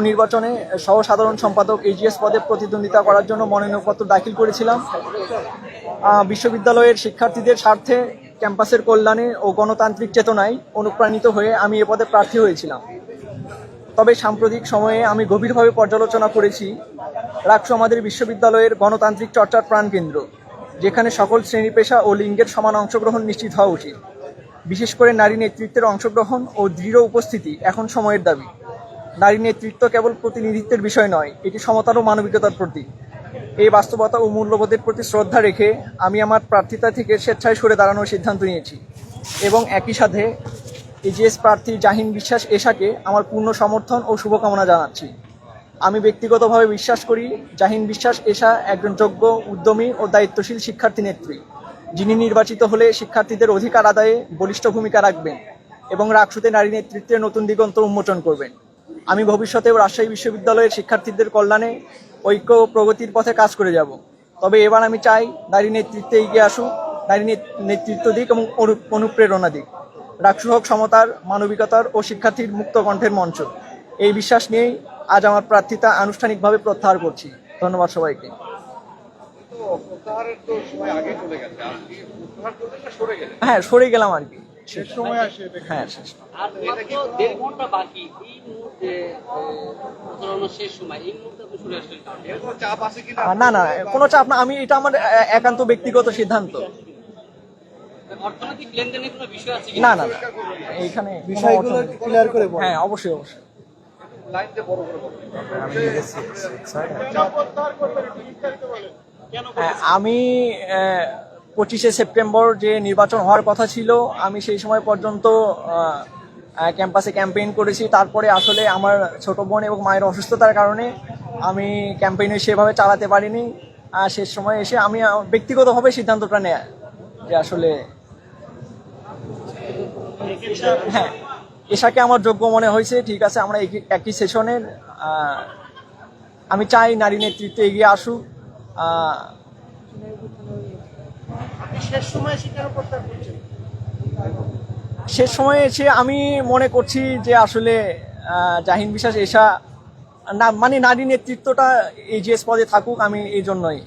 নির্বাচনে সহ সাধারণ সম্পাদক এজিএস পদে প্রতিদ্বন্দ্বিতা করার জন্য মনোনয়নপত্র দাখিল করেছিলাম। বিশ্ববিদ্যালয়ের শিক্ষার্থীদের স্বার্থে, ক্যাম্পাসের কল্যাণে ও গণতান্ত্রিক চেতনায় অনুপ্রাণিত হয়ে আমি এ পদে প্রার্থী হয়েছিলাম। তবে সাম্প্রতিক সময়ে আমি গভীরভাবে পর্যালোচনা করেছি, রাকসু আমাদের বিশ্ববিদ্যালয়ের গণতান্ত্রিক চর্চার প্রাণকেন্দ্র, যেখানে সকল শ্রেণী পেশা ও লিঙ্গের সমান অংশগ্রহণ নিশ্চিত হওয়া উচিত। বিশেষ করে নারী নেতৃত্বের অংশগ্রহণ ও দৃঢ় উপস্থিতি এখন সময়ের দাবি। নারী নেতৃত্ব কেবল প্রতিনিধিত্বের বিষয় নয়, এটি সমতার ও মানবিকতার প্রতীক। এই বাস্তবতা ও মূল্যবোধের প্রতি শ্রদ্ধা রেখে আমি আমার প্রার্থিতা থেকে স্বেচ্ছায় সরে দাঁড়ানোর সিদ্ধান্ত নিয়েছি এবং একই সাথে এজিএস প্রার্থী জাহিন বিশ্বাস এশাকে আমার পূর্ণ সমর্থন ও শুভকামনা জানাচ্ছি। আমি ব্যক্তিগতভাবে বিশ্বাস করি, জাহিন বিশ্বাস এশা একজন যোগ্য, উদ্যমী ও দায়িত্বশীল শিক্ষার্থী নেত্রী, যিনি নির্বাচিত হলে শিক্ষার্থীদের অধিকার আদায়ে বলিষ্ঠ ভূমিকা রাখবেন এবং রাকসুতে নারী নেতৃত্বের নতুন দিগন্ত উন্মোচন করবেন। আমি ভবিষ্যতেও রাজশাহী বিশ্ববিদ্যালয়ের শিক্ষার্থীদের কল্যাণে, ঐক্য ও প্রগতির পথে কাজ করে যাব। তবে এবার আমি চাই নারী নেতৃত্বে এগিয়ে আসুক, নারী নেতৃত্ব দিক এবং অনুপ্রেরণা দিক। রাকসু হোক সমতার, মানবিকতার ও শিক্ষার্থীর মুক্ত কণ্ঠের মঞ্চ। এই বিশ্বাস নিয়েই আজ আমার প্রার্থিতা আনুষ্ঠানিকভাবে প্রত্যাহার করছি। ধন্যবাদ সবাইকে। হ্যাঁ, সরে গেলাম আর কি। হ্যাঁ, না না, কোনো চাপ না। আমি এটা আমার একান্ত ব্যক্তিগত সিদ্ধান্ত। না না, এইখানে বিষয়গুলো ক্লিয়ার করে বল। হ্যাঁ, অবশ্যই অবশ্যই। আমি 25শে সেপ্টেম্বর যে নির্বাচন হওয়ার কথা ছিল, আমি সেই সময় পর্যন্ত ক্যাম্পাসে ক্যাম্পেইন করেছি। তারপরে আসলে আমার ছোট বোন এবং মায়ের অসুস্থতার কারণে আমি ক্যাম্পেইনে সেভাবে চালাতে পারিনি। শেষ সময় এসে আমি ব্যক্তিগতভাবে সিদ্ধান্তটা নেয় যে আসলে হ্যাঁ, এশাকে আমার যোগ্য মনে হয়েছে। ঠিক আছে, আমরা একই সেশনের। আমি চাই নারী নেতৃত্বে এগিয়ে আসুক। শেষ সময়ে এসে আমি মনে করছি যে আসলে জাহিন বিশ্বাস এশা না, মানে নারী নেতৃত্বটা এজিএস পদে থাকুক, আমি এই জন্যই।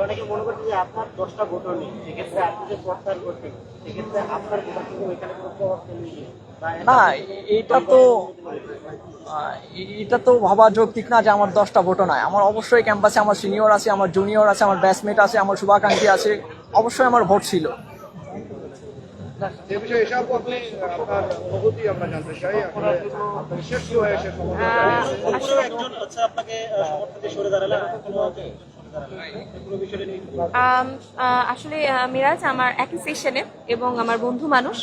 অনেকে মনে করছে যে আপনার 10টা ভোটার নেই, সেক্ষেত্রে আপনি যে প্রত্যাহার করছেন, সেক্ষেত্রে আপনার ভোটার থেকে ওইখানে কোনো প্রভাব ফেলবে না, এটা তো ভাবা যৌক্তিক না যে আমার 10টা ভোটও নাই। আমার অবশ্যই ক্যাম্পাসে আমার সিনিয়র আছে, আমার জুনিয়র আছে, আমার ব্যাচমেট আছে, আমার শুভাকাঙ্ক্ষী আছে, অবশ্যই আমার ভোট ছিল। আসলে মিরাজ আমার একই সেশনে এবং আমার বন্ধু মানুষ।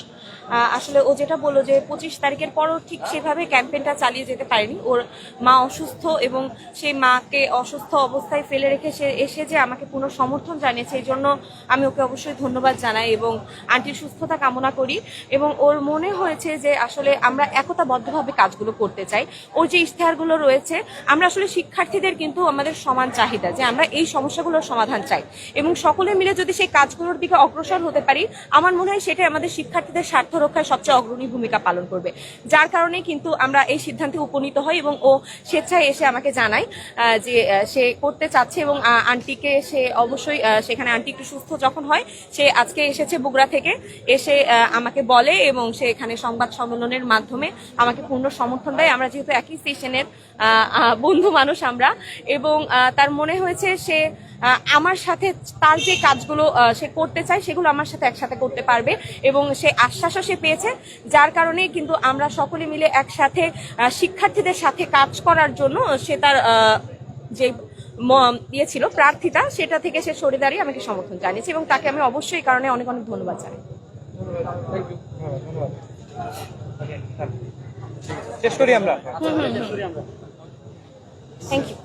আসলে ও যেটা বললো যে 25 তারিখের পরও ঠিক সেভাবে ক্যাম্পেইনটা চালিয়ে যেতে পারেনি। ওর মা অসুস্থ এবং সেই মাকে অসুস্থ অবস্থায় ফেলে রেখে সে এসে যে আমাকে পুরো সমর্থন জানিয়েছে, এই জন্য আমি ওকে অবশ্যই ধন্যবাদ জানাই এবং আন্টির সুস্থতা কামনা করি। এবং ওর মনে হয়েছে যে আসলে আমরা একতাবদ্ধভাবে কাজগুলো করতে চাই। ওর যে ইশতেহারগুলো রয়েছে, আমরা আসলে শিক্ষার্থীদের কিন্তু আমাদের সমান চাহিদা যে আমরা এই সমস্যাগুলোর সমাধান চাই এবং সকলে মিলে যদি সেই কাজগুলোর দিকে অগ্রসর হতে পারি, আমার মনে হয় সেটাই আমাদের শিক্ষার্থীদের স্বার্থ রক্ষায় সবচেয়ে অগ্রণী ভূমিকা পালন করবে। যার কারণে কিন্তু আমরা এই সিদ্ধান্তে উপনীত হই এবং ও স্বেচ্ছায় এসে আমাকে জানায় যে সে করতে চাচ্ছে এবং আন্টিকে সে অবশ্যই সেখানে আন্টি একটু সুস্থ যখন হয়, সে আজকে এসেছে বগুড়া থেকে, এসে আমাকে বলে এবং সে এখানে সংবাদ সম্মেলনের মাধ্যমে আমাকে পূর্ণ সমর্থন দেয়। আমরা যেহেতু একই সেশনের বন্ধু মানুষ আমরা, এবং তার মনে হয়েছে সে আমার সাথে তার যে কাজগুলো সে করতে চায় সেগুলো আমার সাথে একসাথে করতে পারবে এবং সে আশ্বাসও সে পেয়েছে। যার কারণে কিন্তু আমরা সকলে মিলে একসাথে শিক্ষার্থীদের সাথে কাজ করার জন্য সে তার যে ইয়ে ছিল প্রার্থিতা, সেটা থেকে সে সরে দাঁড়িয়ে আমাকে সমর্থন জানিয়েছে এবং তাকে আমি অবশ্যই এই কারণে অনেক অনেক ধন্যবাদ জানাই। শেষ করি আমরা। Thank you.